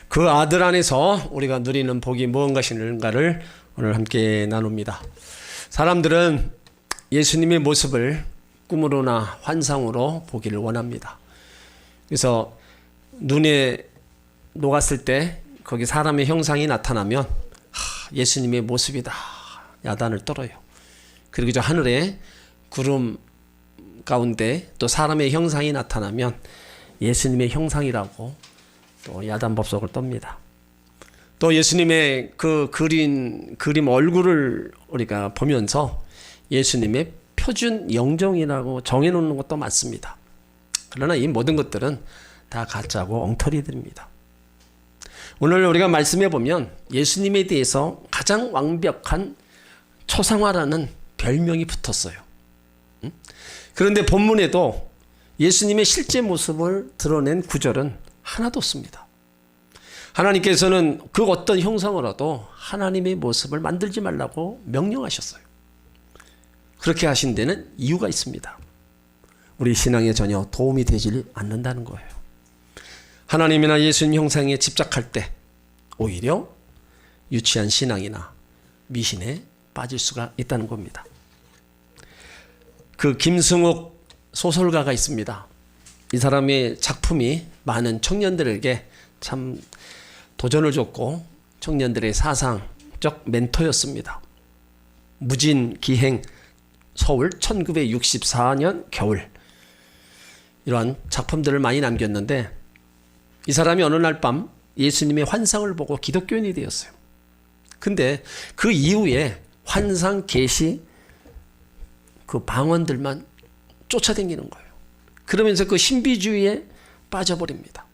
그 아들 안에서 우리가 누리는 복이 무엇인가를 오늘 함께 나눕니다. 사람들은 예수님의 모습을 꿈으로나 환상으로 보기를 원합니다. 그래서 눈에 녹았을 때 거기 사람의 형상이 나타나면 예수님의 모습이다 야단을 떨어요. 그리고 저 하늘에 구름 가운데 또 사람의 형상이 나타나면 예수님의 형상이라고 또 야단법석을 떱니다. 또 예수님의 그 그림 얼굴을 우리가 보면서 예수님의 표준 영정이라고 정해놓는 것도 많습니다. 그러나 이 모든 것들은 다 가짜고 엉터리들입니다. 오늘 우리가 말씀해 보면 예수님에 대해서 가장 완벽한 초상화라는 별명이 붙었어요. 그런데 본문에도 예수님의 실제 모습을 드러낸 구절은 하나도 없습니다. 하나님께서는 그 어떤 형상으로라도 하나님의 모습을 만들지 말라고 명령하셨어요. 그렇게 하신 데는 이유가 있습니다. 우리 신앙에 전혀 도움이 되지 않는다는 거예요. 하나님이나 예수님 형상에 집착할 때 오히려 유치한 신앙이나 미신에 빠질 수가 있다는 겁니다. 그 김승옥 소설가가 있습니다. 이 사람의 작품이 많은 청년들에게 참 도전을 줬고 청년들의 사상적 멘토였습니다. 무진기행 서울 1964년 겨울 이러한 작품들을 많이 남겼는데 이 사람이 어느 날 밤 예수님의 환상을 보고 기독교인이 되었어요. 근데 그 이후에 환상 계시 그 방언들만 쫓아다니는 거예요. 그러면서 그 신비주의에 빠져버립니다.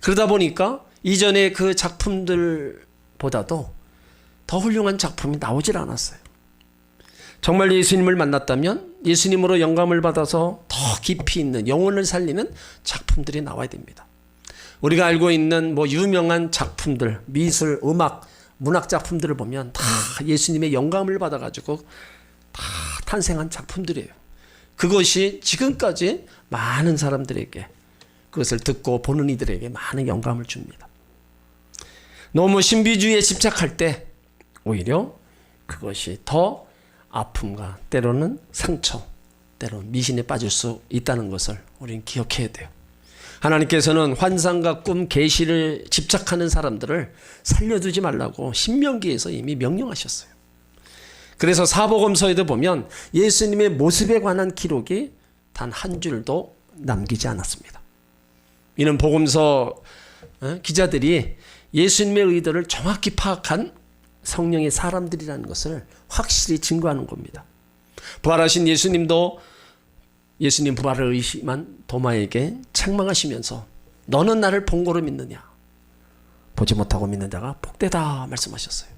그러다 보니까 이전의 그 작품들보다도 더 훌륭한 작품이 나오질 않았어요. 정말 예수님을 만났다면 예수님으로 영감을 받아서 더 깊이 있는 영혼을 살리는 작품들이 나와야 됩니다. 우리가 알고 있는 유명한 작품들, 미술, 음악, 문학 작품들을 보면 다 예수님의 영감을 받아가지고 다 탄생한 작품들이에요. 그것이 지금까지 많은 사람들에게 그것을 듣고 보는 이들에게 많은 영감을 줍니다. 너무 신비주의에 집착할 때 오히려 그것이 더 아픔과 때로는 상처, 때로는 미신에 빠질 수 있다는 것을 우리는 기억해야 돼요. 하나님께서는 환상과 꿈, 계시를 집착하는 사람들을 살려두지 말라고 신명기에서 이미 명령하셨어요. 그래서 사복음서에도 보면 예수님의 모습에 관한 기록이 단 한 줄도 남기지 않았습니다. 이는 복음서 기자들이 예수님의 의도를 정확히 파악한 성령의 사람들이라는 것을 확실히 증거하는 겁니다. 부활하신 예수님도 예수님 부활을 의심한 도마에게 책망하시면서 너는 나를 본고로 믿느냐? 보지 못하고 믿는 자가 복되다 말씀하셨어요.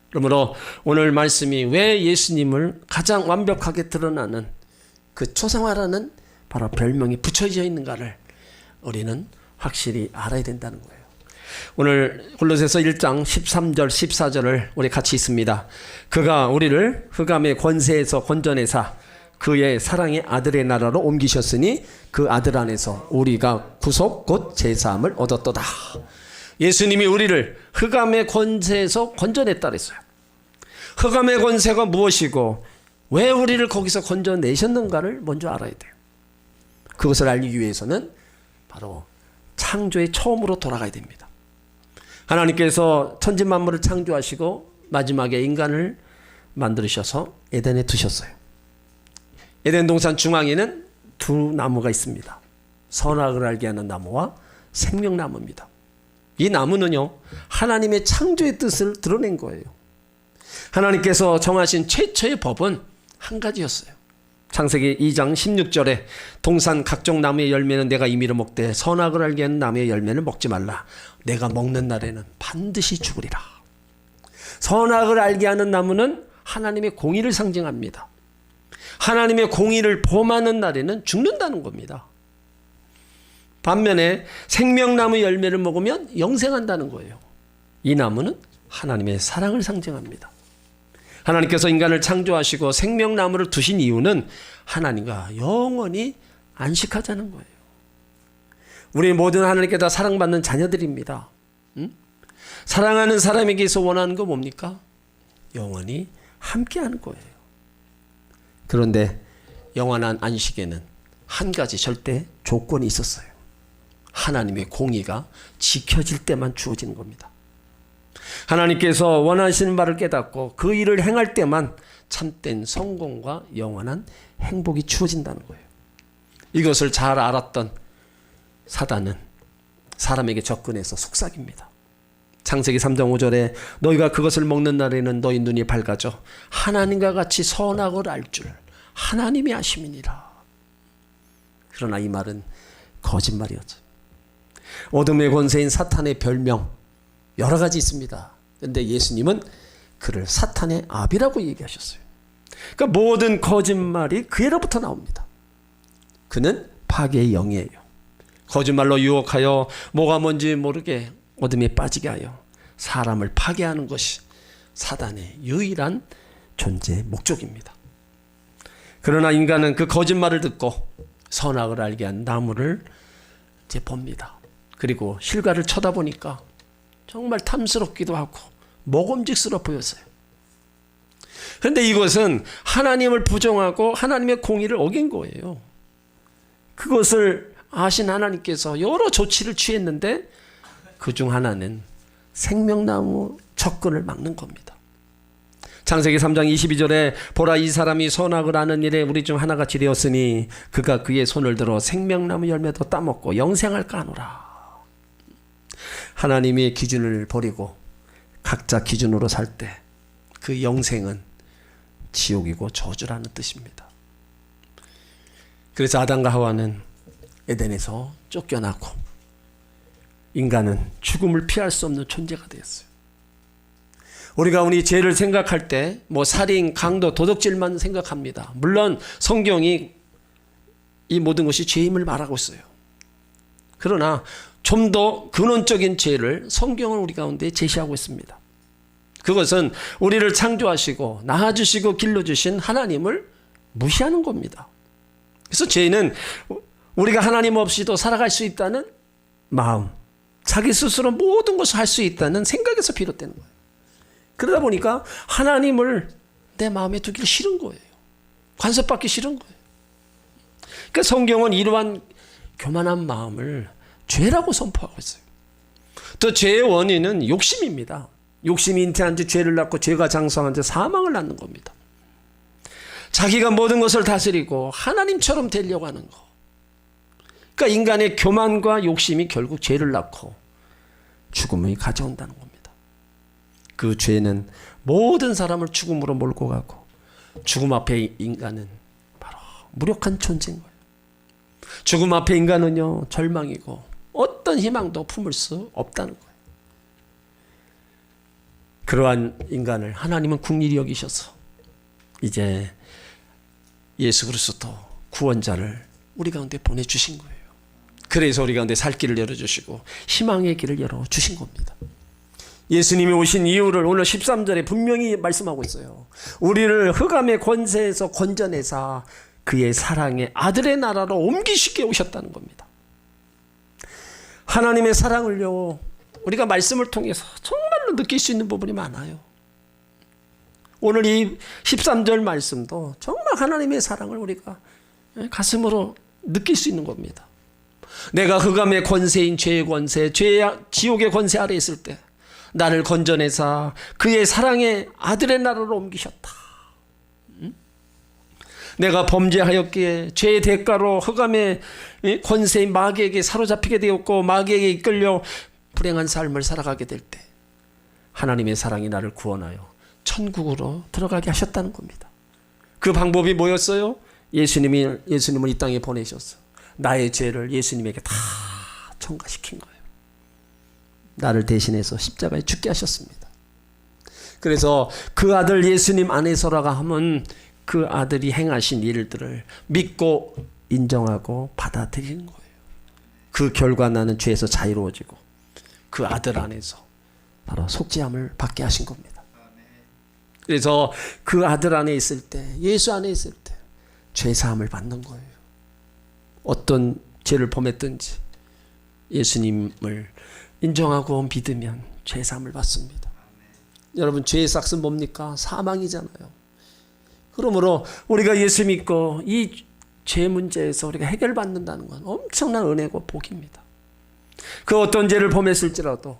그러므로 오늘 말씀이 왜 예수님을 가장 완벽하게 드러나는 그 초상화라는 바로 별명이 붙여져 있는가를 우리는 확실히 알아야 된다는 거예요. 오늘 골로새서 1장 13절 14절을 우리 같이 읽습니다. 그가 우리를 흑암의 권세에서 건져내사 그의 사랑의 아들의 나라로 옮기셨으니 그 아들 안에서 우리가 구속 곧 제사함을 얻었도다. 예수님이 우리를 흑암의 권세에서 건져냈다 그랬어요. 흑암의 권세가 무엇이고 왜 우리를 거기서 건져내셨는가를 먼저 알아야 돼요. 그것을 알기 위해서는 바로 창조의 처음으로 돌아가야 됩니다. 하나님께서 천지만물을 창조하시고 마지막에 인간을 만드셔서 에덴에 두셨어요. 에덴 동산 중앙에는 두 나무가 있습니다. 선악을 알게 하는 나무와 생명나무입니다. 이 나무는요, 하나님의 창조의 뜻을 드러낸 거예요. 하나님께서 정하신 최초의 법은 한 가지였어요. 창세기 2장 16절에 동산 각종 나무의 열매는 내가 임의로 먹되 선악을 알게 하는 나무의 열매는 먹지 말라. 내가 먹는 날에는 반드시 죽으리라. 선악을 알게 하는 나무는 하나님의 공의를 상징합니다. 하나님의 공의를 범하는 날에는 죽는다는 겁니다. 반면에 생명나무 열매를 먹으면 영생한다는 거예요. 이 나무는 하나님의 사랑을 상징합니다. 하나님께서 인간을 창조하시고 생명나무를 두신 이유는 하나님과 영원히 안식하자는 거예요. 우리 모든 하나님께 다 사랑받는 자녀들입니다. 사랑하는 사람에게서 원하는 거 뭡니까? 영원히 함께하는 거예요. 그런데 영원한 안식에는 한 가지 절대 조건이 있었어요. 하나님의 공의가 지켜질 때만 주어지는 겁니다. 하나님께서 원하시는 바를 깨닫고 그 일을 행할 때만 참된 성공과 영원한 행복이 주어진다는 거예요. 이것을 잘 알았던 사단은 사람에게 접근해서 속삭입니다. 창세기 3장 5절에 너희가 그것을 먹는 날에는 너희 눈이 밝아져 하나님과 같이 선악을 알 줄 하나님이 아심이니라. 그러나 이 말은 거짓말이었죠. 어둠의 권세인 사탄의 별명 여러 가지 있습니다. 그런데 예수님은 그를 사탄의 아비라고 얘기하셨어요. 그러니까 모든 거짓말이 그에로부터 나옵니다. 그는 파괴의 영이에요. 거짓말로 유혹하여 뭐가 뭔지 모르게 어둠에 빠지게 하여 사람을 파괴하는 것이 사단의 유일한 존재의 목적입니다. 그러나 인간은 그 거짓말을 듣고 선악을 알게 한 나무를 이제 봅니다. 그리고 실과를 쳐다보니까 정말 탐스럽기도 하고 먹음직스러워 보였어요. 그런데 이것은 하나님을 부정하고 하나님의 공의를 어긴 거예요. 그것을 아신 하나님께서 여러 조치를 취했는데 그중 하나는 생명나무 접근을 막는 겁니다. 창세기 3장 22절에 보라 이 사람이 선악을 아는 일에 우리 중 하나같이 되었으니 그가 그의 손을 들어 생명나무 열매도 따먹고 영생할까 하노라. 하나님의 기준을 버리고 각자 기준으로 살 때 그 영생은 지옥이고 저주라는 뜻입니다. 그래서 아담과 하와는 에덴에서 쫓겨나고 인간은 죽음을 피할 수 없는 존재가 되었어요. 우리가 우리 죄를 생각할 때 뭐 살인, 강도, 도둑질만 생각합니다. 물론 성경이 이 모든 것이 죄임을 말하고 있어요. 그러나 좀 더 근원적인 죄를 성경은 우리 가운데 제시하고 있습니다. 그것은 우리를 창조하시고 낳아주시고 길러주신 하나님을 무시하는 겁니다. 그래서 죄는 우리가 하나님 없이도 살아갈 수 있다는 마음, 자기 스스로 모든 것을 할 수 있다는 생각에서 비롯되는 거예요. 그러다 보니까 하나님을 내 마음에 두기를 싫은 거예요. 간섭받기 싫은 거예요. 그러니까 성경은 이러한 교만한 마음을 죄라고 선포하고 있어요. 또 죄의 원인은 욕심입니다. 욕심이 잉태한 지 죄를 낳고 죄가 장성한 지 사망을 낳는 겁니다. 자기가 모든 것을 다스리고 하나님처럼 되려고 하는 거. 그러니까 인간의 교만과 욕심이 결국 죄를 낳고 죽음을 가져온다는 겁니다. 그 죄는 모든 사람을 죽음으로 몰고 가고 죽음 앞에 인간은 바로 무력한 존재인 거예요. 죽음 앞에 인간은요 절망이고 어떤 희망도 품을 수 없다는 거예요. 그러한 인간을 하나님은 긍휼히 여기셔서 이제 예수 그리스도 구원자를 우리 가운데 보내주신 거예요. 그래서 우리 가운데 살 길을 열어주시고 희망의 길을 열어주신 겁니다. 예수님이 오신 이유를 오늘 13절에 분명히 말씀하고 있어요. 우리를 흑암의 권세에서 건져내사 그의 사랑의 아들의 나라로 옮기시게 오셨다는 겁니다. 하나님의 사랑을요 우리가 말씀을 통해서 정말로 느낄 수 있는 부분이 많아요. 오늘 이 13절 말씀도 정말 하나님의 사랑을 우리가 가슴으로 느낄 수 있는 겁니다. 내가 흑암의 권세인 죄의 권세, 지옥의 권세 아래 있을 때 나를 건져내사 그의 사랑의 아들의 나라로 옮기셨다. 내가 범죄하였기에 죄의 대가로 흑암의 권세인 마귀에게 사로잡히게 되었고 마귀에게 이끌려 불행한 삶을 살아가게 될 때 하나님의 사랑이 나를 구원하여 천국으로 들어가게 하셨다는 겁니다. 그 방법이 뭐였어요? 예수님을 이 땅에 보내셨어. 나의 죄를 예수님에게 다 전가시킨 거예요. 나를 대신해서 십자가에 죽게 하셨습니다. 그래서 그 아들 예수님 안에서라가 하면 그 아들이 행하신 일들을 믿고 인정하고 받아들이는 거예요. 그 결과 나는 죄에서 자유로워지고 그 아들 안에서 바로 속죄함을 받게 하신 겁니다. 그래서 그 아들 안에 있을 때, 예수 안에 있을 때 죄사함을 받는 거예요. 어떤 죄를 범했든지 예수님을 인정하고 믿으면 죄 사함을 받습니다. 여러분, 죄의 삭은 뭡니까? 사망이잖아요. 그러므로 우리가 예수 믿고 이 죄 문제에서 우리가 해결받는다는 건 엄청난 은혜고 복입니다. 그 어떤 죄를 범했을지라도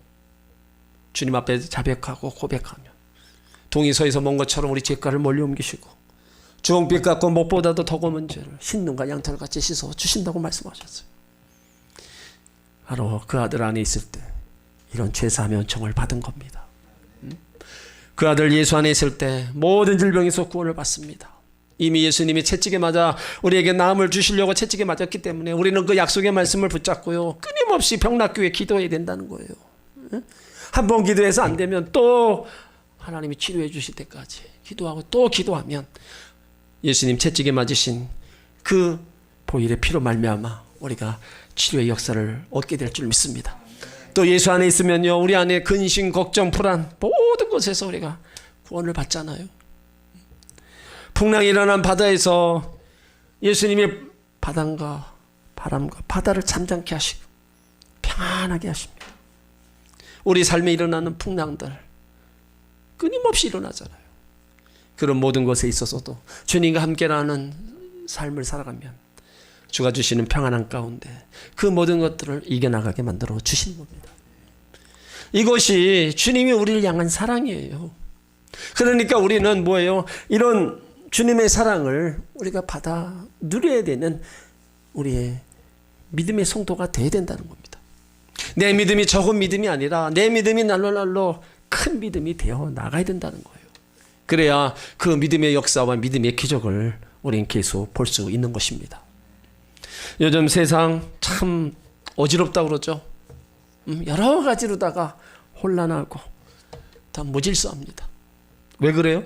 주님 앞에 자백하고 고백하면 동이서에서 먼 것처럼 우리 죄가를 멀리 옮기시고 주홍빛 같고 목보다도 더 검은 죄를 흰눈과 양털같이 씻어 주신다고 말씀하셨어요. 바로 그 아들 안에 있을 때 이런 죄사함의 은총을 받은 겁니다. 그 아들 예수 안에 있을 때 모든 질병에서 구원을 받습니다. 이미 예수님이 채찍에 맞아 우리에게 나음을 주시려고 채찍에 맞았기 때문에 우리는 그 약속의 말씀을 붙잡고요, 끊임없이 병 낫기 위해 기도해야 된다는 거예요. 한 번 기도해서 안 되면 또 하나님이 치료해 주실 때까지 기도하고 또 기도하면 예수님 채찍에 맞으신 그 보혈의 피로 말미암아 우리가 치료의 역사를 얻게 될 줄 믿습니다. 또 예수 안에 있으면요, 우리 안에 근심, 걱정, 불안 모든 것에서 우리가 구원을 받잖아요. 풍랑이 일어난 바다에서 예수님이 바람과 바다를 잠잠케 하시고 평안하게 하십니다. 우리 삶에 일어나는 풍랑들 끊임없이 일어나잖아요. 그런 모든 것에 있어서도 주님과 함께라는 삶을 살아가면 주가 주시는 평안한 가운데 그 모든 것들을 이겨나가게 만들어 주시는 겁니다. 이것이 주님이 우리를 향한 사랑이에요. 그러니까 우리는 뭐예요? 이런 주님의 사랑을 우리가 받아 누려야 되는 우리의 믿음의 성도가 되어야 된다는 겁니다. 내 믿음이 적은 믿음이 아니라 내 믿음이 날로 큰 믿음이 되어 나가야 된다는 거예요. 그래야 그 믿음의 역사와 믿음의 기적을 우리는 계속 볼 수 있는 것입니다. 요즘 세상 참 어지럽다고 그러죠. 여러 가지로다가 혼란하고 다 무질서합니다. 왜 그래요?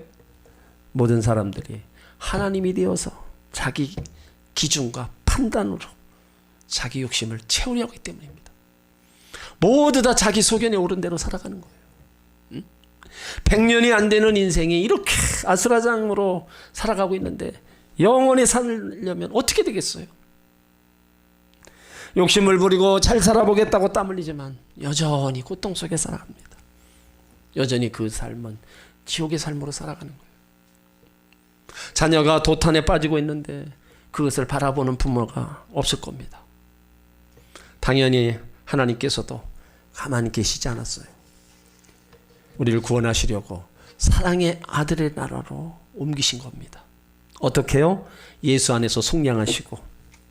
모든 사람들이 하나님이 되어서 자기 기준과 판단으로 자기 욕심을 채우려고 하기 때문입니다. 모두 다 자기 소견에 오른 대로 살아가는 거예요. 100년이 안 되는 인생이 이렇게 아수라장으로 살아가고 있는데 영원히 살려면 어떻게 되겠어요? 욕심을 부리고 잘 살아보겠다고 땀 흘리지만 여전히 고통 속에 살아갑니다. 여전히 그 삶은 지옥의 삶으로 살아가는 거예요. 자녀가 도탄에 빠지고 있는데 그것을 바라보는 부모가 없을 겁니다. 당연히 하나님께서도 가만히 계시지 않았어요. 우리를 구원하시려고 사랑의 아들의 나라로 옮기신 겁니다. 어떻게요? 예수 안에서 속량하시고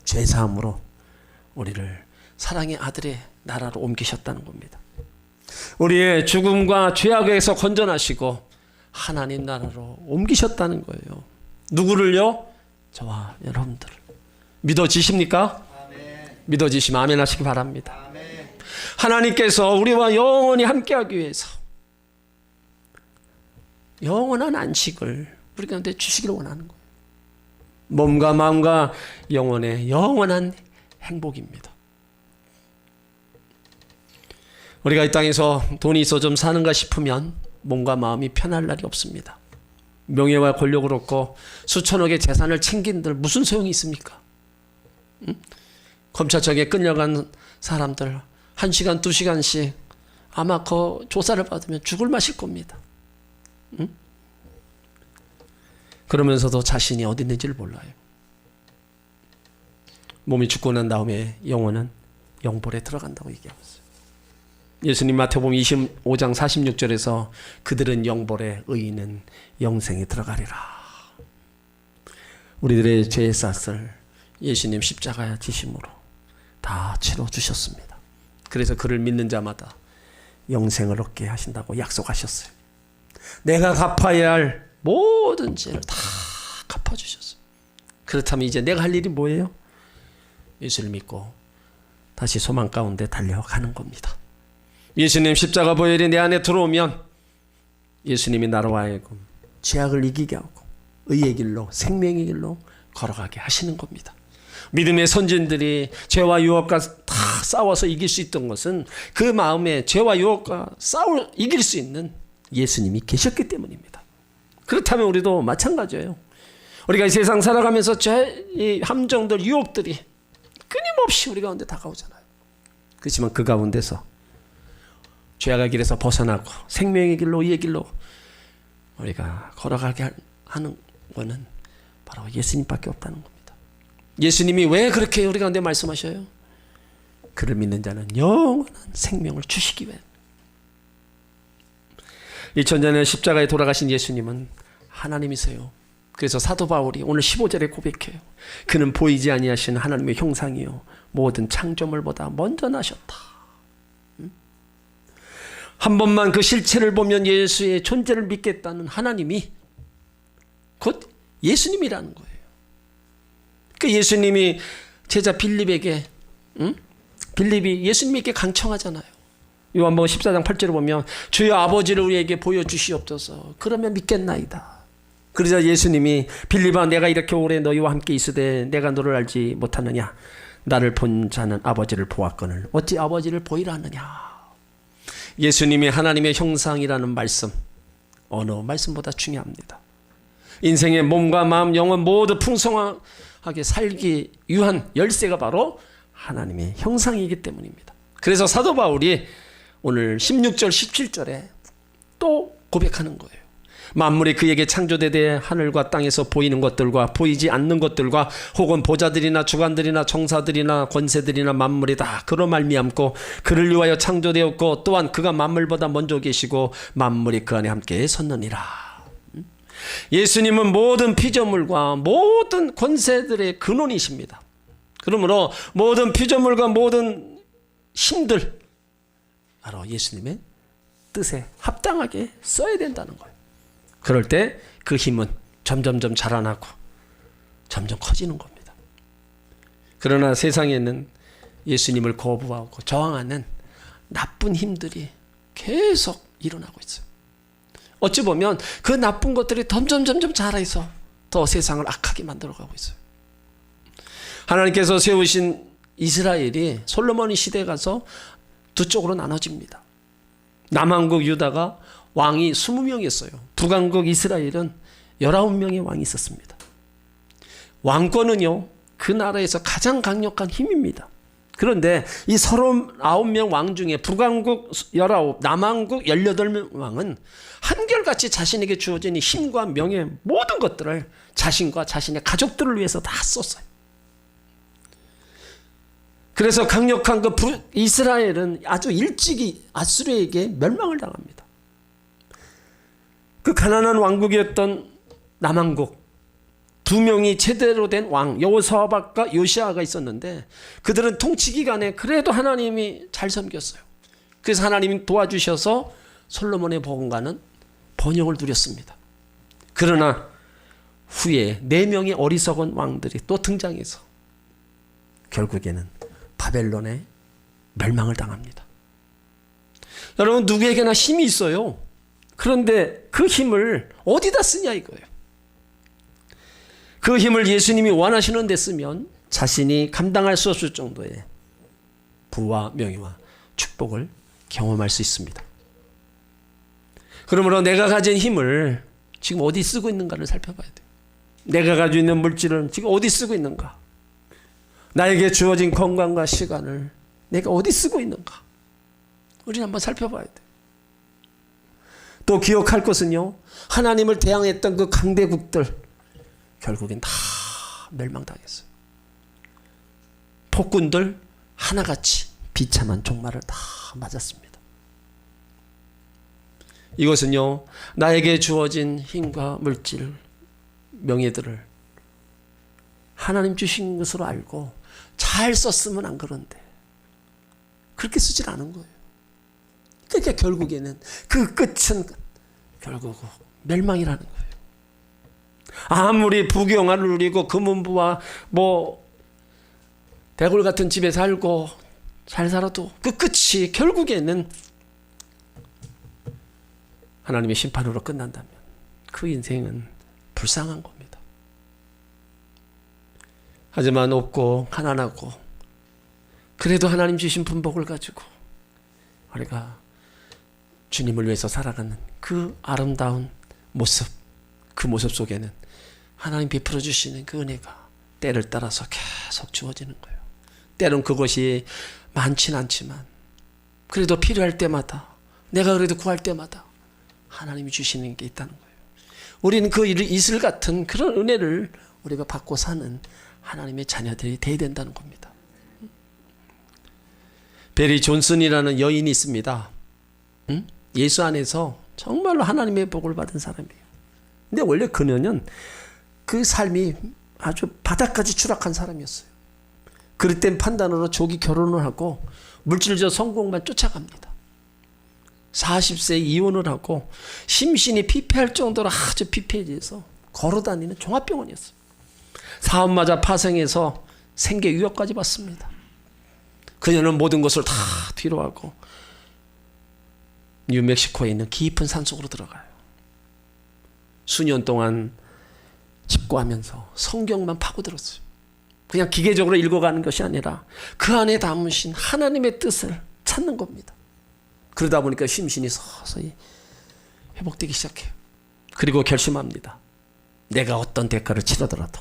죄사함으로 우리를 사랑의 아들의 나라로 옮기셨다는 겁니다. 우리의 죽음과 죄악에서 건져나시고 하나님 나라로 옮기셨다는 거예요. 누구를요? 저와 여러분들을. 믿어지십니까? 아멘. 믿어지시면 아멘 하시기 바랍니다. 아멘. 하나님께서 우리와 영원히 함께하기 위해서 영원한 안식을 우리 가운데 주시기를 원하는 거예요. 몸과 마음과 영혼의 영원한 행복입니다. 우리가 이 땅에서 돈이 있어 좀 사는가 싶으면 몸과 마음이 편할 날이 없습니다. 명예와 권력을 얻고 수천억의 재산을 챙긴들 무슨 소용이 있습니까? 검찰청에 끌려간 사람들 1시간, 2시간씩 아마 그 조사를 받으면 죽을 맛일 겁니다. 그러면서도 자신이 어디 있는지를 몰라요. 몸이 죽고 난 다음에 영혼은 영벌에 들어간다고 얘기하고 있어요. 예수님 마태복음 25장 46절에서 그들은 영벌에 의인은 영생에 들어가리라. 우리들의 죄의 싹을 예수님 십자가에 지심으로 다 치러주셨습니다. 그래서 그를 믿는 자마다 영생을 얻게 하신다고 약속하셨어요. 내가 갚아야 할 모든 죄를 다 갚아주셨어요. 그렇다면 이제 내가 할 일이 뭐예요? 예수를 믿고 다시 소망 가운데 달려가는 겁니다. 예수님 십자가 보혈이 내 안에 들어오면 예수님이 나로 하여금 죄악을 이기게 하고 의의 길로 생명의 길로 걸어가게 하시는 겁니다. 믿음의 선진들이 죄와 유혹과 다 싸워서 이길 수 있던 것은 그 마음에 죄와 유혹과 이길 수 있는 예수님이 계셨기 때문입니다. 그렇다면 우리도 마찬가지예요. 우리가 이 세상 살아가면서 죄의 함정들, 유혹들이 끊임없이 우리 가운데 다가오잖아요. 그렇지만 그 가운데서 죄악의 길에서 벗어나고 생명의 길로, 의의 길로 우리가 걸어가게 하는 것은 바로 예수님밖에 없다는 겁니다. 예수님이 왜 그렇게 우리 가운데 말씀하셔요? 그를 믿는 자는 영원한 생명을 주시기 위해. 2000년에 십자가에 돌아가신 예수님은 하나님이세요. 그래서 사도 바울이 오늘 15절에 고백해요. 그는 보이지 아니하신 하나님의 형상이요 모든 창조물보다 먼저 나셨다. 한 번만 그 실체를 보면 예수의 존재를 믿겠다는 하나님이 곧 예수님이라는 거예요. 그 예수님이 제자 빌립에게 빌립이 예수님에게 강청하잖아요. 요한복음 14장 8절을 보면 주여 아버지를 우리에게 보여주시옵소서 그러면 믿겠나이다. 그러자 예수님이 빌립아 내가 이렇게 오래 너희와 함께 있으되 내가 너를 알지 못하느냐 나를 본 자는 아버지를 보았거늘 어찌 아버지를 보이라 하느냐. 예수님이 하나님의 형상이라는 말씀 어느 말씀보다 중요합니다. 인생의 몸과 마음 영혼 모두 풍성하게 살기 위한 열쇠가 바로 하나님의 형상이기 때문입니다. 그래서 사도 바울이 오늘 16절 17절에 또 고백하는 거예요. 만물이 그에게 창조되되 하늘과 땅에서 보이는 것들과 보이지 않는 것들과 혹은 보좌들이나 주관들이나 정사들이나 권세들이나 만물이 다 그로 말미암고 그를 위하여 창조되었고 또한 그가 만물보다 먼저 계시고 만물이 그 안에 함께 섰느니라. 예수님은 모든 피조물과 모든 권세들의 근원이십니다. 그러므로 모든 피조물과 모든 힘들 바로 예수님의 뜻에 합당하게 써야 된다는 거예요. 그럴 때 그 힘은 점점점 자라나고 점점 커지는 겁니다. 그러나 세상에는 예수님을 거부하고 저항하는 나쁜 힘들이 계속 일어나고 있어요. 어찌 보면 그 나쁜 것들이 점점 자라서 더 세상을 악하게 만들어가고 있어요. 하나님께서 세우신 이스라엘이 솔로몬의 시대에 가서 두 쪽으로 나눠집니다. 남한국 유다가 왕이 20명이었어요. 북한국 이스라엘은 19명의 왕이 있었습니다. 왕권은요 그 나라에서 가장 강력한 힘입니다. 그런데 이 39명 왕 중에 북한국 19, 남한국 18명 왕은 한결같이 자신에게 주어진 힘과 명예 모든 것들을 자신과 자신의 가족들을 위해서 다 썼어요. 그래서 강력한 그 이스라엘은 아주 일찍이 아수르에게 멸망을 당합니다. 그 가난한 왕국이었던 남한국 2명이 제대로 된 왕 여호사밧과 요시아가 있었는데 그들은 통치 기간에 그래도 하나님이 잘 섬겼어요. 그래서 하나님이 도와주셔서 솔로몬의 복음과는 번영을 누렸습니다. 그러나 후에 4명의 어리석은 왕들이 또 등장해서 결국에는 바벨론에 멸망을 당합니다. 여러분 누구에게나 힘이 있어요. 그런데 그 힘을 어디다 쓰냐 이거예요. 그 힘을 예수님이 원하시는 데 쓰면 자신이 감당할 수 없을 정도의 부와 명예와 축복을 경험할 수 있습니다. 그러므로 내가 가진 힘을 지금 어디 쓰고 있는가를 살펴봐야 돼요. 내가 가지고 있는 물질은 지금 어디 쓰고 있는가? 나에게 주어진 건강과 시간을 내가 어디 쓰고 있는가? 우리는 한번 살펴봐야 돼요. 또 기억할 것은요, 하나님을 대항했던 그 강대국들 결국엔 다 멸망당했어요. 폭군들 하나같이 비참한 종말을 다 맞았습니다. 이것은요 나에게 주어진 힘과 물질 명예들을 하나님 주신 것으로 알고 잘 썼으면 안 그런데 그렇게 쓰질 않은 거예요. 그러니까 결국에는 그 끝은 결국 멸망이라는 거예요. 아무리 부귀영화를 누리고 금은부와 대골 같은 집에 살고 잘 살아도 그 끝이 결국에는 하나님의 심판으로 끝난다면 그 인생은 불쌍한 겁니다. 하지만 없고 가난하고 그래도 하나님 주신 분복을 가지고 우리가 주님을 위해서 살아가는 그 아름다운 모습, 그 모습 속에는 하나님 베풀어 주시는 그 은혜가 때를 따라서 계속 주어지는 거예요. 때론 그것이 많진 않지만 그래도 필요할 때마다, 내가 그래도 구할 때마다 하나님이 주시는 게 있다는 거예요. 우리는 그 이슬 같은 그런 은혜를 우리가 받고 사는 하나님의 자녀들이 돼야 된다는 겁니다. 베리 존슨이라는 여인이 있습니다. 예수 안에서 정말로 하나님의 복을 받은 사람이에요. 근데 원래 그녀는 그 삶이 아주 바닥까지 추락한 사람이었어요. 그릇된 판단으로 조기 결혼을 하고 물질적 성공만 쫓아갑니다. 40세에 이혼을 하고 심신이 피폐할 정도로 아주 피폐해져서 걸어다니는 종합병원이었어요. 사업마저 파생해서 생계 위협까지 받습니다. 그녀는 모든 것을 다 뒤로하고 뉴멕시코에 있는 깊은 산속으로 들어가요. 수년 동안 집고하면서 성경만 파고들었어요. 그냥 기계적으로 읽어가는 것이 아니라 그 안에 담으신 하나님의 뜻을 찾는 겁니다. 그러다 보니까 심신이 서서히 회복되기 시작해요. 그리고 결심합니다. 내가 어떤 대가를 치르더라도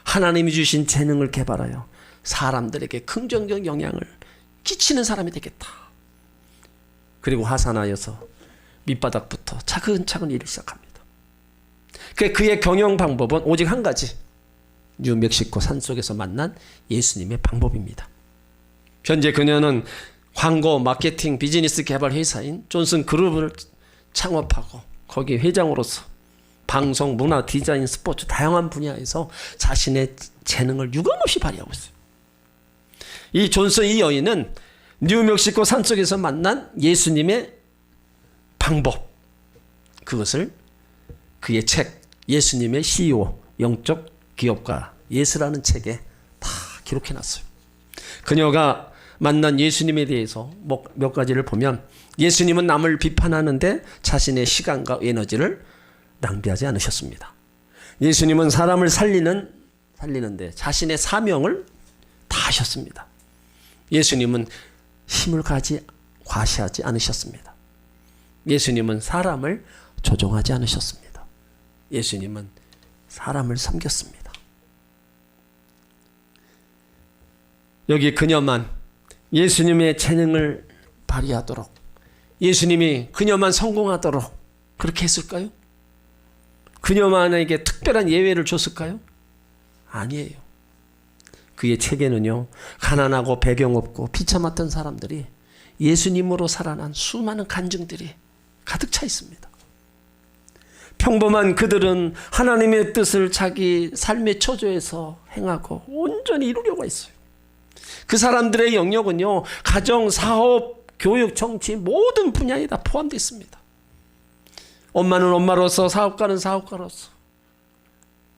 하나님이 주신 재능을 개발하여 사람들에게 긍정적 영향을 끼치는 사람이 되겠다. 그리고 하산하여서 밑바닥부터 차근차근 일을 시작합니다. 그의 경영 방법은 오직 한 가지, 뉴멕시코 산속에서 만난 예수님의 방법입니다. 현재 그녀는 광고, 마케팅, 비즈니스 개발 회사인 존슨 그룹을 창업하고 거기 회장으로서 방송, 문화, 디자인, 스포츠 다양한 분야에서 자신의 재능을 유감없이 발휘하고 있어요. 이 존슨 이 여인은 뉴멕시코 산속에서 만난 예수님의 방법, 그것을 그의 책 예수님의 CEO, 영적 기업가 예수라는 책에 다 기록해놨어요. 그녀가 만난 예수님에 대해서 몇 가지를 보면, 예수님은 남을 비판하는데 자신의 시간과 에너지를 낭비하지 않으셨습니다. 예수님은 사람을 살리는데 자신의 사명을 다하셨습니다. 예수님은 힘을 과시하지 않으셨습니다. 예수님은 사람을 조종하지 않으셨습니다. 예수님은 사람을 섬겼습니다. 여기 그녀만 예수님의 재능을 발휘하도록, 예수님이 그녀만 성공하도록 그렇게 했을까요? 그녀만에게 특별한 예외를 줬을까요? 아니에요. 그의 책에는요, 가난하고 배경 없고 비참했던 사람들이 예수님으로 살아난 수많은 간증들이 가득 차 있습니다. 평범한 그들은 하나님의 뜻을 자기 삶의 처조에서 행하고 온전히 이루려고 했어요. 그 사람들의 영역은요, 가정, 사업, 교육, 정치 모든 분야에 다 포함되어 있습니다. 엄마는 엄마로서, 사업가는 사업가로서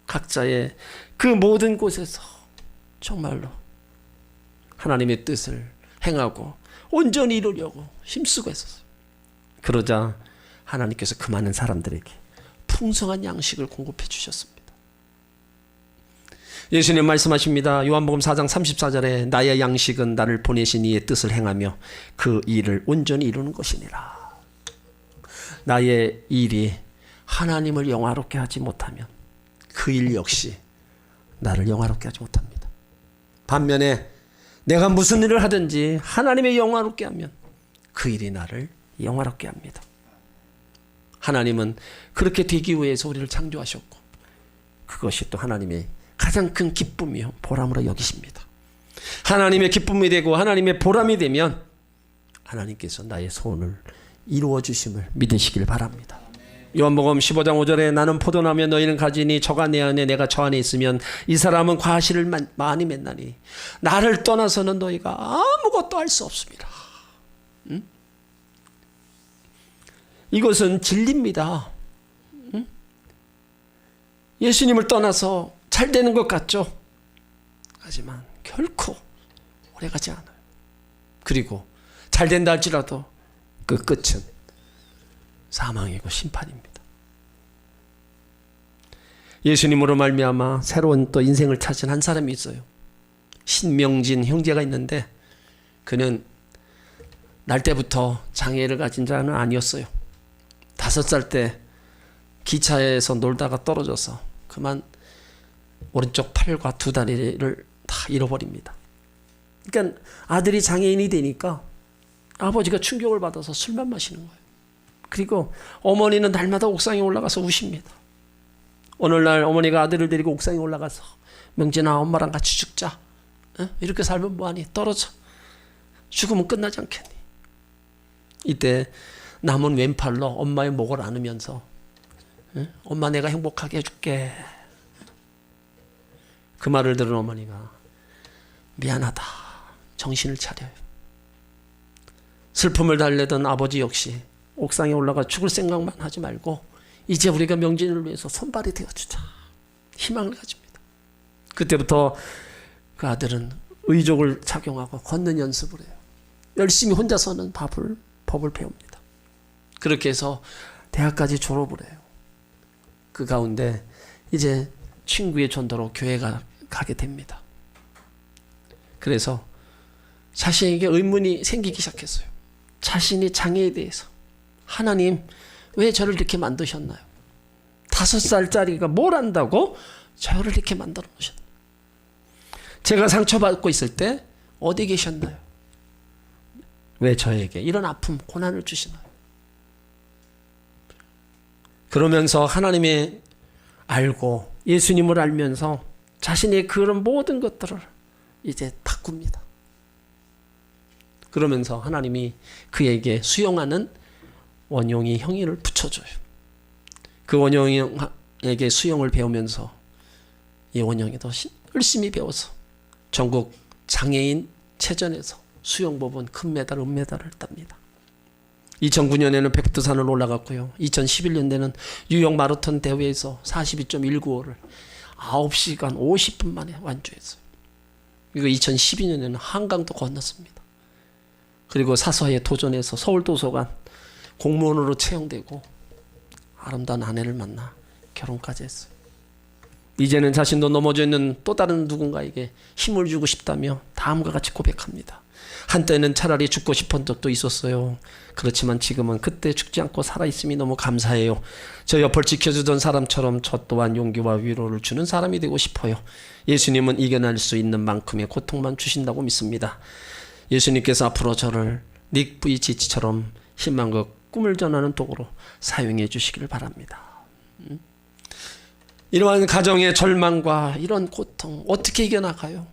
각자의 그 모든 곳에서 정말로 하나님의 뜻을 행하고 온전히 이루려고 힘쓰고 했었어요. 그러자 하나님께서 그 많은 사람들에게 풍성한 양식을 공급해 주셨습니다. 예수님 말씀하십니다. 요한복음 4장 34절에 나의 양식은 나를 보내신 이의 뜻을 행하며 그 일을 온전히 이루는 것이니라. 나의 일이 하나님을 영화롭게 하지 못하면 그 일 역시 나를 영화롭게 하지 못합니다. 반면에 내가 무슨 일을 하든지 하나님의 영화롭게 하면 그 일이 나를 영화롭게 합니다. 하나님은 그렇게 되기 위해서 우리를 창조하셨고 그것이 또 하나님의 가장 큰 기쁨이요 보람으로 여기십니다. 하나님의 기쁨이 되고 하나님의 보람이 되면 하나님께서 나의 소원을 이루어 주심을 믿으시길 바랍니다. 요한복음 15장 5절에 나는 포도나무에 너희는 가지니 저가 내 안에 내가 저 안에 있으면 이 사람은 과실을 많이 맺나니 나를 떠나서는 너희가 아무것도 할 수 없습니다. 이것은 진리입니다. 예수님을 떠나서 잘 되는 것 같죠? 하지만 결코 오래가지 않아요. 그리고 잘 된다 할지라도 그 끝은 사망이고 심판입니다. 예수님으로 말미암아 새로운 또 인생을 찾은 한 사람이 있어요. 신명진 형제가 있는데 그는 날 때부터 장애를 가진 자는 아니었어요. 5살 때 기차에서 놀다가 떨어져서 그만 오른쪽 팔과 2 다리를 다 잃어버립니다. 그러니까 아들이 장애인이 되니까 아버지가 충격을 받아서 술만 마시는 거예요. 그리고 어머니는 날마다 옥상에 올라가서 우십니다. 오늘날 어머니가 아들을 데리고 옥상에 올라가서 명진아 엄마랑 같이 죽자. 이렇게 살면 뭐하니? 떨어져. 죽으면 끝나지 않겠니? 이때 남은 왼팔로 엄마의 목을 안으면서 엄마 내가 행복하게 해줄게. 그 말을 들은 어머니가 미안하다. 정신을 차려요. 슬픔을 달래던 아버지 역시 옥상에 올라가 죽을 생각만 하지 말고 이제 우리가 명진을 위해서 손발이 되어주자. 희망을 가집니다. 그때부터 그 아들은 의족을 착용하고 걷는 연습을 해요. 열심히 혼자서는 법을 배웁니다. 그렇게 해서 대학까지 졸업을 해요. 그 가운데 이제 친구의 전도로 교회가 가게 됩니다. 그래서 자신에게 의문이 생기기 시작했어요. 자신이 장애에 대해서. 하나님 왜 저를 이렇게 만드셨나요? 5살짜리가 뭘 안다고 저를 이렇게 만들어 놓으셨나요? 제가 상처받고 있을 때 어디 계셨나요? 왜 저에게 이런 아픔, 고난을 주시나요? 그러면서 하나님의 알고 예수님을 알면서 자신의 그런 모든 것들을 이제 바꿉니다. 그러면서 하나님이 그에게 수용하는 원용이 형의를 붙여줘요. 그 원용에게 수용을 배우면서 이 원용이 더 열심히 배워서 전국 장애인 체전에서 수영법은 금메달, 은메달을 땁니다. 2009년에는 백두산을 올라갔고요. 2011년에는 뉴욕 마라톤 대회에서 42.195를 9시간 50분 만에 완주했어요. 그리고 2012년에는 한강도 건넜습니다. 그리고 사서에 도전해서 서울도서관 공무원으로 채용되고 아름다운 아내를 만나 결혼까지 했어요. 이제는 자신도 넘어져 있는 또 다른 누군가에게 힘을 주고 싶다며 다음과 같이 고백합니다. 한때는 차라리 죽고 싶은 적도 있었어요. 그렇지만 지금은 그때 죽지 않고 살아있음이 너무 감사해요. 저 옆을 지켜주던 사람처럼 저 또한 용기와 위로를 주는 사람이 되고 싶어요. 예수님은 이겨낼 수 있는 만큼의 고통만 주신다고 믿습니다. 예수님께서 앞으로 저를 닉 부이치치처럼 희망과 꿈을 전하는 도구로 사용해 주시기를 바랍니다. 이러한 가정의 절망과 이런 고통 어떻게 이겨나가요?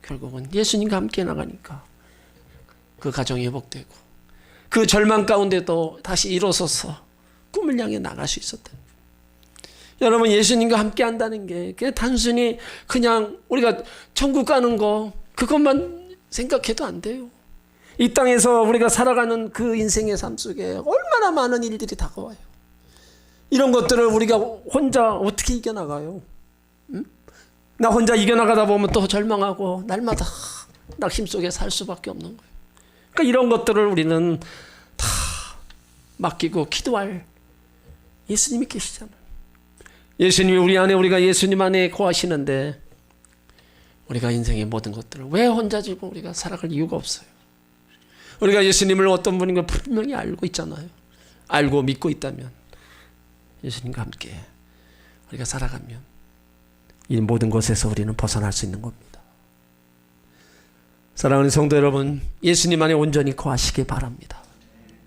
결국은 예수님과 함께 나가니까 그 가정이 회복되고 그 절망 가운데도 다시 일어서서 꿈을 향해 나갈 수 있었다. 여러분, 예수님과 함께 한다는 게 단순히 그냥 우리가 천국 가는 거 그것만 생각해도 안 돼요. 이 땅에서 우리가 살아가는 그 인생의 삶 속에 얼마나 많은 일들이 다가와요. 이런 것들을 우리가 혼자 어떻게 이겨나가요? 나 혼자 이겨나가다 보면 또 절망하고 날마다 낙심 속에 살 수밖에 없는 거예요. 그러니까 이런 것들을 우리는 다 맡기고 기도할 예수님이 계시잖아요. 예수님이 우리 안에, 우리가 예수님 안에 거하시는데 우리가 인생의 모든 것들을 왜 혼자 지고 우리가 살아갈 이유가 없어요. 우리가 예수님을 어떤 분인 걸 분명히 알고 있잖아요. 알고 믿고 있다면 예수님과 함께 우리가 살아가면 이 모든 것에서 우리는 벗어날 수 있는 겁니다. 사랑하는 성도 여러분, 예수님 안에 온전히 거하시기 바랍니다.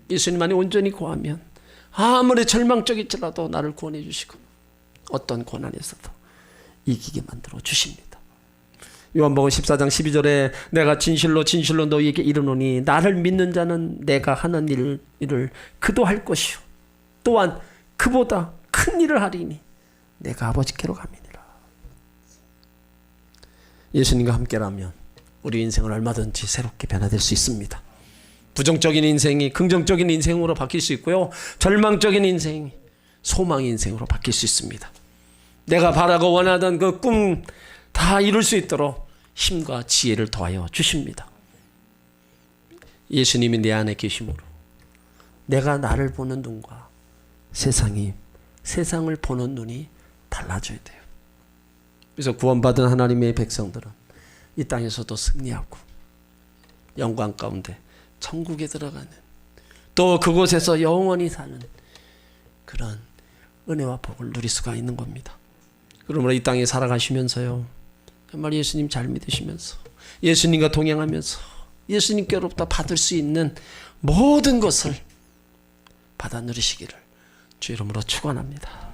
예수님 안에 온전히 거하면 아무리 절망적일지라도 나를 구원해 주시고 어떤 고난에서도 이기게 만들어 주십니다. 요한복음 14장 12절에 내가 진실로 진실로 너희에게 이르노니 나를 믿는 자는 내가 하는 일을 그도 할 것이요 또한 그보다 큰 일을 하리니 내가 아버지께로 감이니라. 예수님과 함께라면 우리 인생을 얼마든지 새롭게 변화될 수 있습니다. 부정적인 인생이 긍정적인 인생으로 바뀔 수 있고요, 절망적인 인생이 소망의 인생으로 바뀔 수 있습니다. 내가 바라고 원하던 그 꿈 다 이룰 수 있도록 힘과 지혜를 더하여 주십니다. 예수님이 내 안에 계심으로 내가 나를 보는 눈과 세상을 보는 눈이 달라져야 돼요. 그래서 구원받은 하나님의 백성들은 이 땅에서도 승리하고 영광 가운데 천국에 들어가는, 또 그곳에서 영원히 사는 그런 은혜와 복을 누릴 수가 있는 겁니다. 그러므로 이 땅에 살아가시면서요, 정말 예수님 잘 믿으시면서 예수님과 동행하면서 예수님께로부터 받을 수 있는 모든 것을 받아 누리시기를 주 이름으로 축원합니다.